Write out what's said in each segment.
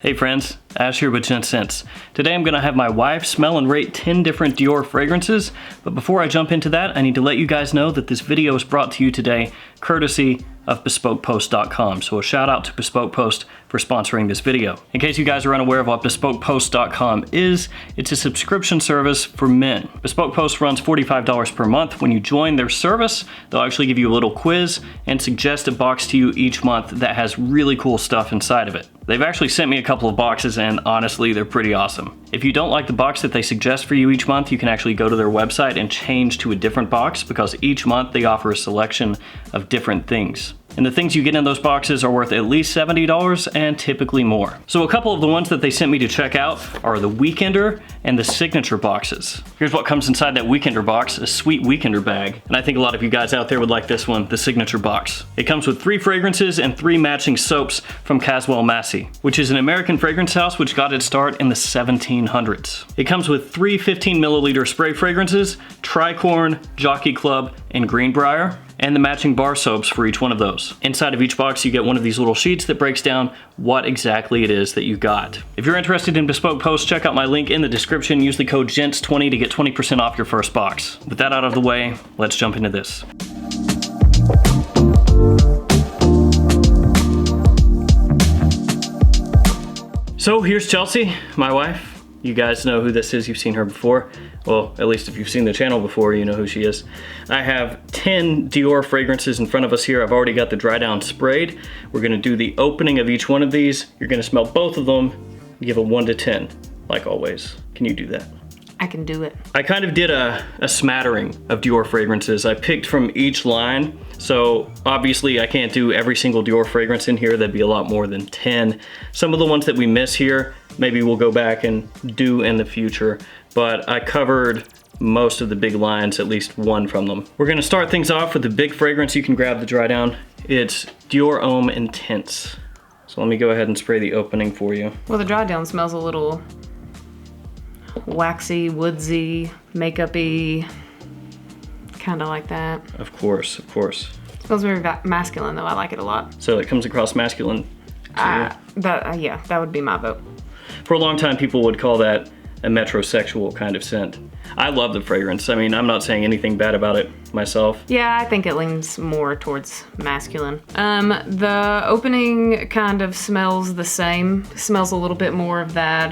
Hey friends, Ash here with Gents. Today I'm going to have my wife smell and rate 10 different Dior fragrances, but before I jump into that, I need to let you guys know that this video is brought to you today courtesy of BespokePost.com. So a shout out to Bespoke Post for sponsoring this video. In case you guys are unaware of what BespokePost.com is, it's a subscription service for men. Bespoke Post runs $45 per month. When you join their service, they'll actually give you a little quiz and suggest a box to you each month that has really cool stuff inside of it. They've actually sent me a couple of boxes and honestly, they're pretty awesome. If you don't like the box that they suggest for you each month, you can actually go to their website and change to a different box because each month they offer a selection of different things. And the things you get in those boxes are worth at least $70 and typically more. So a couple of the ones that they sent me to check out are the Weekender and the Signature boxes. Here's what comes inside that Weekender box, a sweet Weekender bag. And I think a lot of you guys out there would like this one, the Signature box. It comes with 3 fragrances and 3 matching soaps from Caswell Massey, which is an American fragrance house which got its start in the 1700s. It comes with 3 15 milliliter spray fragrances, Tricorn, Jockey Club, and Greenbrier, and the matching bar soaps for each one of those. Inside of each box, you get one of these little sheets that breaks down what exactly it is that you got. If you're interested in Bespoke Post, check out my link in the description. Use the code GENTS20 to get 20% off your first box. With that out of the way, let's jump into this. So here's Chelsea, my wife. You guys know who this is, you've seen her before. Well, at least if you've seen the channel before, you know who she is. I have 10 Dior fragrances in front of us here. I've already got the dry down sprayed. We're gonna do the opening of each one of these. You're gonna smell both of them, give a 1 to 10, like always. Can you do that? I can do it. I kind of did a smattering of Dior fragrances. I picked from each line. So obviously I can't do every single Dior fragrance in here. That'd be a lot more than 10. Some of the ones that we miss here, maybe we'll go back and do in the future. But I covered most of the big lines, at least one from them. We're gonna start things off with the big fragrance. You can grab the dry down. It's Dior Homme Intense. So let me go ahead and spray the opening for you. Well, the dry down smells a little waxy, woodsy, makeup-y, kind of like that. Of course, of course. It smells very masculine though, I like it a lot. So it comes across masculine to you? Yeah, that would be my vote. For a long time, people would call that a metrosexual kind of scent. I love the fragrance. I mean, I'm not saying anything bad about it myself. Yeah, I think it leans more towards masculine. The opening kind of smells the same. Smells a little bit more of that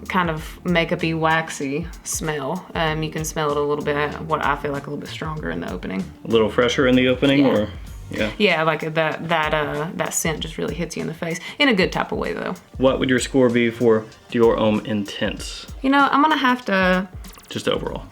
kind of makeup-y, waxy smell. You can smell it a little bit, what I feel like a little bit stronger in the opening. A little fresher in the opening, yeah. Or? Yeah. Yeah, like that scent just really hits you in the face. In a good type of way though. What would your score be for Dior Homme Intense? You know, I'm gonna have to... Just overall.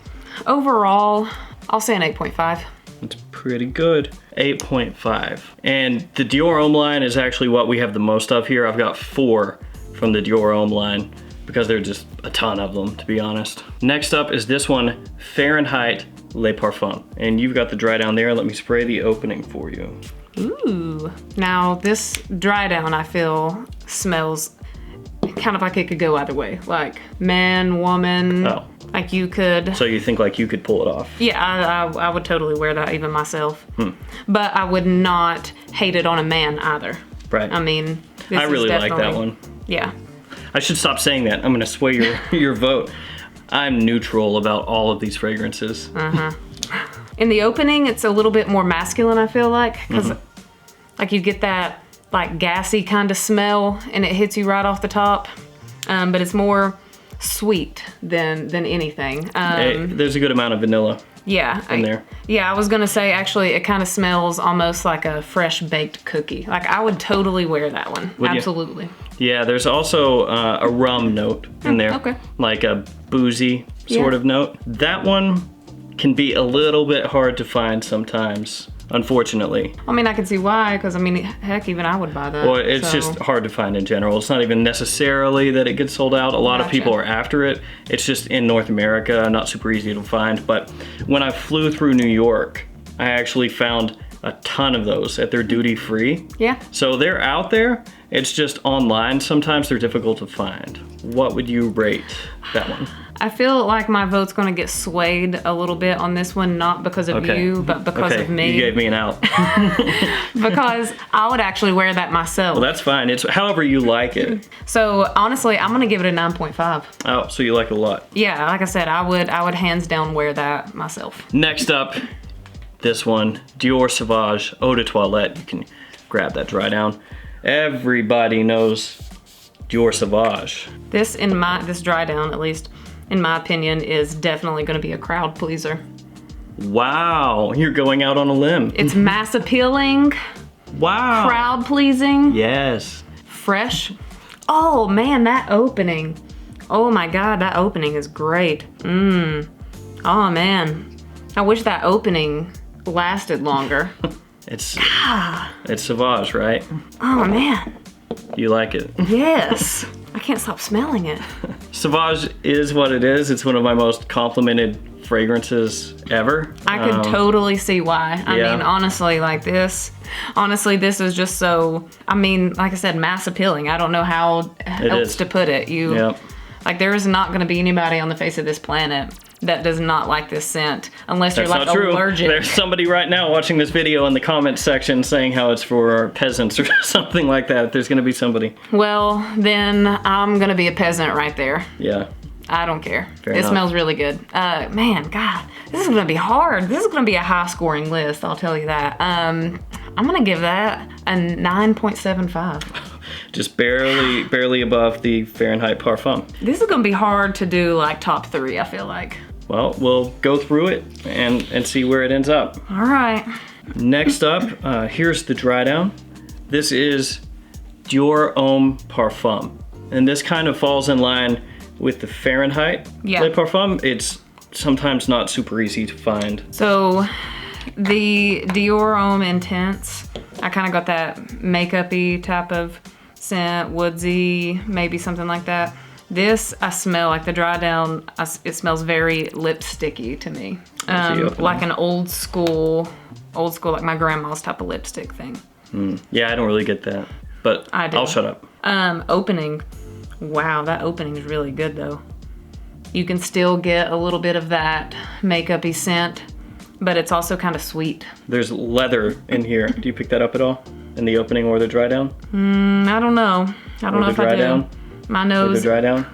Overall, I'll say an 8.5. That's pretty good. 8.5. And the Dior Homme line is actually what we have the most of here. I've got 4 from the Dior Homme line because there are just a ton of them, to be honest. Next up is this one, Fahrenheit Le Parfum. And you've got the dry down there. Let me spray the opening for you. Ooh. Now this dry down I feel smells kind of like it could go either way. Like man, woman, Oh. Like you could. So you think like you could pull it off? Yeah, I would totally wear that even myself. But I would not hate it on a man either. Right. I mean, this I really is like that one. Yeah. I should stop saying that. I'm gonna sway your vote. I'm neutral about all of these fragrances. In the opening, it's a little bit more masculine, I feel like, because like you get that like gassy kind of smell and it hits you right off the top, but it's more sweet than anything. There's a good amount of vanilla. Yeah, in there. Yeah, I was gonna say actually it kind of smells almost like a fresh baked cookie. Like I would totally wear that one. Would you? Absolutely. Yeah, there's also a rum note in there. Okay. Like a boozy sort of note. That one can be a little bit hard to find sometimes, unfortunately. I mean, I can see why, because I mean, heck, even I would buy that. Well, it's just hard to find in general. It's not even necessarily that it gets sold out. A lot of people are after it. It's just in North America, not super easy to find. But when I flew through New York, I actually found a ton of those at their duty free. Yeah. So they're out there. It's just online. Sometimes they're difficult to find. What would you rate that one? I feel like my vote's gonna get swayed a little bit on this one, not because of you, but because of me. You gave me an out. Because I would actually wear that myself. Well, that's fine. It's however you like it. So honestly, I'm gonna give it a 9.5. Oh, so you like it a lot. Yeah, like I said, I would hands down wear that myself. Next up, this one, Dior Sauvage Eau de Toilette. You can grab that dry down. Everybody knows Dior Sauvage. This dry down, at least in my opinion, is definitely gonna be a crowd pleaser. Wow, you're going out on a limb. It's mass appealing. Wow. Crowd pleasing. Yes. Fresh. Oh man, that opening. Oh my God, that opening is great. Oh man. I wish that opening lasted longer. It's Sauvage, right? Oh man. You like it? Yes. I can't stop smelling it. Sauvage is what it is. It's one of my most complimented fragrances ever. I could totally see why. I mean, honestly, this is just so, I mean, like I said, mass appealing. I don't know how else to put it. Like, there is not going to be anybody on the face of this planet that does not like this scent, unless you're like allergic. There's somebody right now watching this video in the comment section saying how it's for peasants or something like that. There's going to be somebody. Well, then I'm going to be a peasant right there. Yeah. I don't care. Fair enough. Smells really good. Man, God, this is gonna be hard. This is gonna be a high scoring list, I'll tell you that. I'm gonna give that a 9.75. Just barely above the Fahrenheit Parfum. This is gonna be hard to do like top 3, I feel like. Well, we'll go through it and see where it ends up. All right. Next up, here's the dry down. This is Dior Homme Parfum. And this kind of falls in line with the Fahrenheit Le Parfum. It's sometimes not super easy to find. So the Dior Homme Intense, I kind of got that makeup-y type of scent, woodsy, maybe something like that. This, I smell like the dry down, it smells very lipsticky to me. Like an old school, like my grandma's type of lipstick thing. Yeah, I don't really get that, but I'll shut up. Opening. Wow, that opening is really good though. You can still get a little bit of that makeup-y scent, but it's also kind of sweet. There's leather in here. Do you pick that up at all? In the opening or the dry down? I don't know. I don't know if I do. Down? My nose. Or the dry down?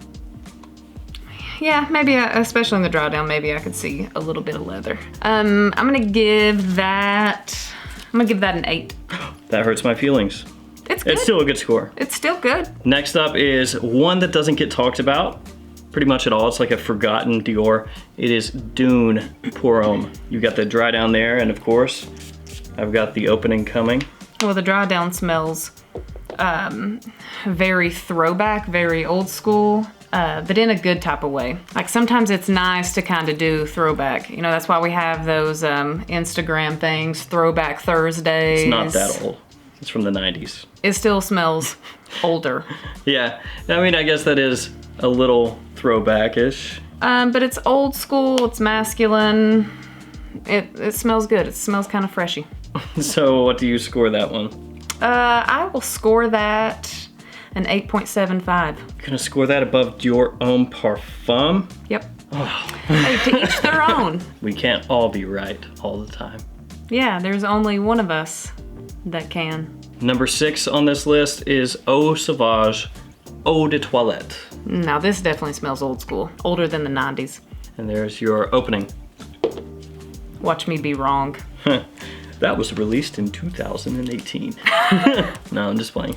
Yeah, maybe, especially in the dry down, maybe I could see a little bit of leather. I'm gonna give that an 8. That hurts my feelings. It's good. It's still a good score. It's still good. Next up is one that doesn't get talked about pretty much at all. It's like a forgotten Dior. It is Dune Pour Homme. You got the dry down there, and of course, I've got the opening coming. Well, the dry down smells very throwback, very old school, but in a good type of way. Like sometimes it's nice to kind of do throwback. You know, that's why we have those Instagram things, Throwback Thursdays. It's not that old. It's from the 90s. It still smells older. Yeah, I mean, I guess that is a little throwback-ish. But it's old school, it's masculine. It smells good. It smells kind of freshy. So what do you score that one? I will score that an 8.75. You're gonna score that above Dior Homme Parfum? Yep. Oh. Hey, to each their own. We can't all be right all the time. Yeah, there's only one of us that can. Number 6 on this list is Eau Sauvage Eau de Toilette. Now this definitely smells old school, older than the 90s. And there's your opening. Watch me be wrong. That was released in 2018. No, I'm just playing.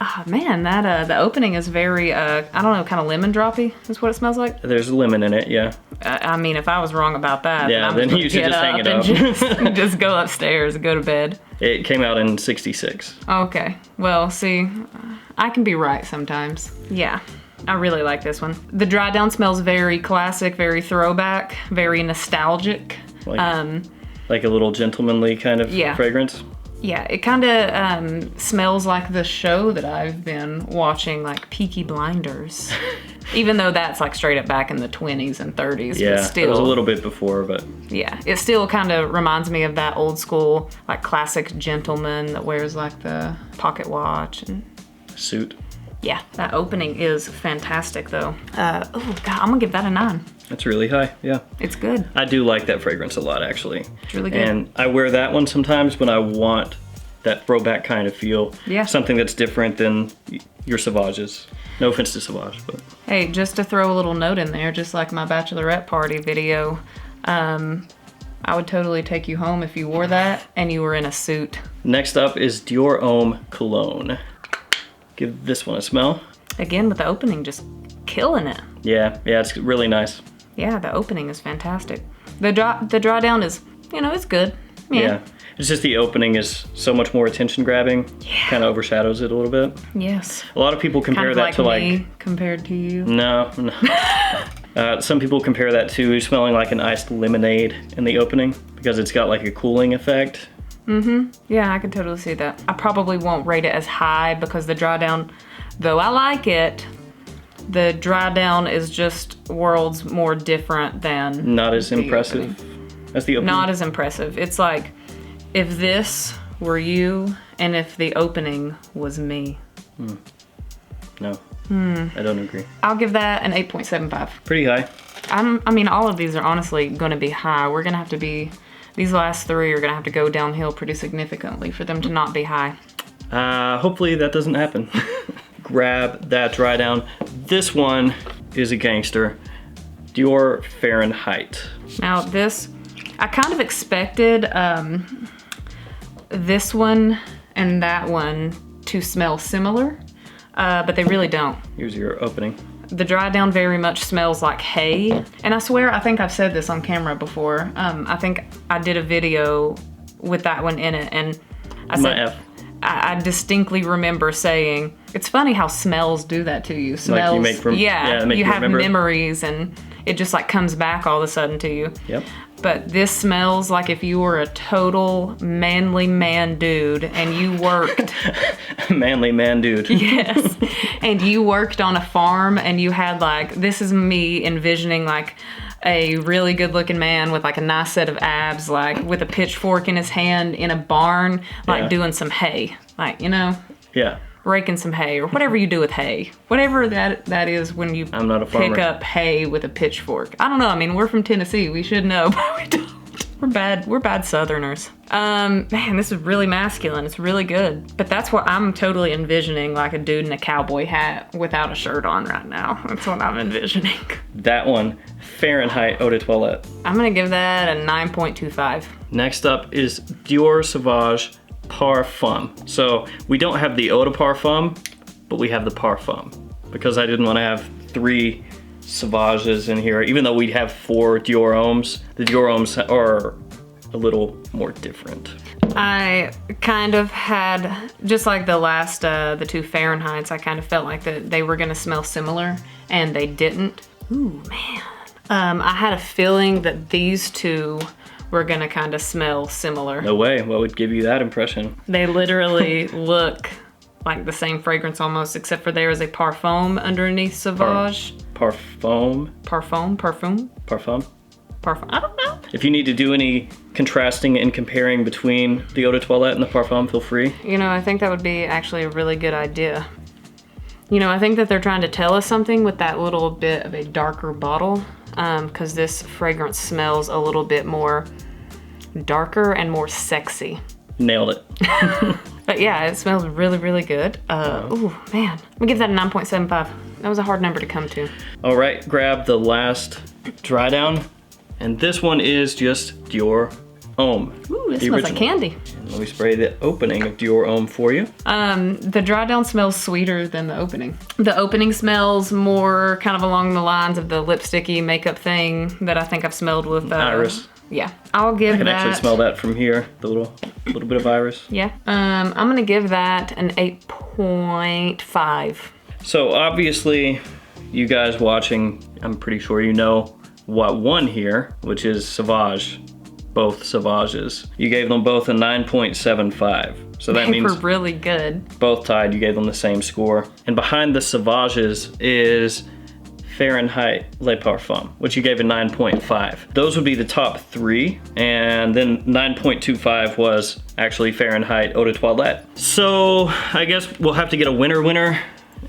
Oh man, that the opening is very, I don't know, kind of lemon droppy is what it smells like. There's a lemon in it, yeah. I mean, if I was wrong about that, yeah, then you should just hang it up. Just go upstairs and go to bed. It came out in '66. Okay, well, see, I can be right sometimes. Yeah, I really like this one. The dry down smells very classic, very throwback, very nostalgic. Like a little gentlemanly kind of fragrance? Yeah, it kind of smells like the show that I've been watching, like Peaky Blinders. Even though that's like straight up back in the 20s and 30s. Yeah, but still, it was a little bit before, but... Yeah, it still kind of reminds me of that old school, like classic gentleman that wears like the pocket watch. And Suit. yeah, that opening is fantastic though. Oh God, I'm gonna give that a 9. That's really high, yeah. It's good. I do like that fragrance a lot, actually. It's really good. And I wear that one sometimes when I want that throwback kind of feel. Yeah. Something that's different than your Sauvages. No offense to Sauvage, but... Hey, just to throw a little note in there, just like my bachelorette party video, I would totally take you home if you wore that and you were in a suit. Next up is Dior Homme Cologne. Give this one a smell. Again, with the opening, just killing it. Yeah, it's really nice. Yeah, the opening is fantastic. The dry down is, it's good. Yeah. It's just the opening is so much more attention grabbing. Yeah. Kind of overshadows it a little bit. Yes. A lot of people compare that to me compared to you. No. Some people compare that to smelling like an iced lemonade in the opening because it's got like a cooling effect. Yeah, I could totally see that. I probably won't rate it as high because the dry down, though I like it, the dry down is just worlds more different than Not as impressive as the opening. Not as impressive. It's like if this were you and if the opening was me. No, I don't agree. I'll give that an 8.75. Pretty high. I mean, all of these are honestly going to be high. We're going to have to be, these last 3 are going to have to go downhill pretty significantly for them to not be high. Hopefully that doesn't happen. Grab that dry down. This one is a gangster. Dior Fahrenheit. Now this, I kind of expected this one and that one to smell similar, but they really don't. Here's your opening. The dry down very much smells like hay. And I swear, I think I've said this on camera before. I think I did a video with that one in it, and I said, I distinctly remember saying, it's funny how smells do that to you. Smells, like you make from, you have remember. memories and it just like comes back all of a sudden to you. Yep. But this smells like if you were a total manly man dude and you worked. Manly man dude. Yes. And you worked on a farm and you had like, this is me envisioning like a really good looking man with like a nice set of abs, like with a pitchfork in his hand in a barn, like doing some hay, like, Yeah. raking some hay or whatever you do with hay. Whatever that is when you I'm not a farmer. pick up hay with a pitchfork. I don't know. I mean, we're from Tennessee. We should know, but we don't. We're bad Southerners. Man, this is really masculine. It's really good. But that's what I'm totally envisioning, like a dude in a cowboy hat without a shirt on right now. That's what I'm envisioning. That one, Fahrenheit Eau de Toilette. I'm gonna give that a 9.25. Next up is Dior Sauvage Parfum. So we don't have the Eau de Parfum, but we have the Parfum because I didn't want to have 3 Sauvages in here, even though we have 4 Dior Hommes. The Dior Hommes are a little more different. I kind of had, just like the last, the 2 Fahrenheits, I kind of felt like that they were gonna smell similar, and they didn't. Ooh, man. I had a feeling that these 2 were gonna kind of smell similar. No way, what would give you that impression? They literally look like the same fragrance almost, except for there is a Parfum underneath Sauvage. Parfum? Parfum? I don't know. If you need to do any contrasting and comparing between the Eau de Toilette and the Parfum, feel free. I think that would be actually a really good idea. I think that they're trying to tell us something with that little bit of a darker bottle, because this fragrance smells a little bit more darker and more sexy. Nailed it. But yeah, it smells really, really good. Ooh, man. I'm gonna give that a 9.75. That was a hard number to come to. All right, grab the last dry down. And this one is just Dior Homme. Ooh, it smells like candy. And let me spray the opening of Dior Homme for you. The dry down smells sweeter than the opening. The opening smells more kind of along the lines of the lipsticky makeup thing that I think I've smelled with Iris. Yeah, I'll give that. I can actually smell that from here, the little bit of iris. Yeah, I'm gonna give that an 8.5. So obviously, you guys watching, I'm pretty sure you know what won here, which is Sauvage, both Sauvages. You gave them both a 9.75. So that means they were really good. Both tied, you gave them the same score. And behind the Sauvages is Fahrenheit Le Parfum, which you gave a 9.5. Those would be the top 3, and then 9.25 was actually Fahrenheit Eau de Toilette. So I guess we'll have to get a winner,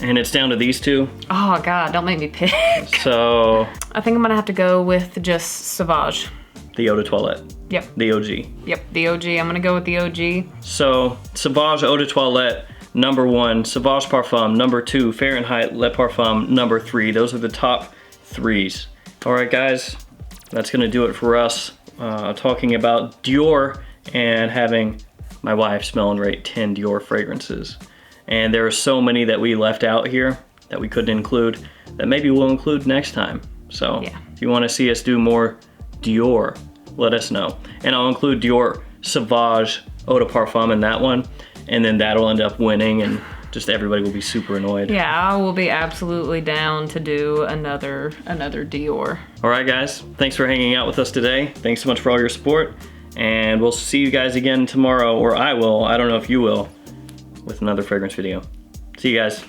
and it's down to these 2. Oh God, don't make me pick. So I think I'm gonna have to go with just Sauvage. the Eau de Toilette. Yep. The OG. Yep, the OG. I'm gonna go with the OG. So Sauvage Eau de Toilette, number 1, Sauvage Parfum, number 2, Fahrenheit Le Parfum, number 3. Those are the top 3s. All right, guys, that's gonna do it for us talking about Dior and having my wife smell and rate 10 Dior fragrances. And there are so many that we left out here that we couldn't include that maybe we'll include next time. So yeah. If you wanna see us do more Dior, let us know. And I'll include Dior Sauvage Eau de Parfum in that one, and then that'll end up winning and just everybody will be super annoyed. Yeah, I will be absolutely down to do another Dior. All right, guys, thanks for hanging out with us today. Thanks so much for all your support, and we'll see you guys again tomorrow, or I will, I don't know if you will, with another fragrance video. See you guys.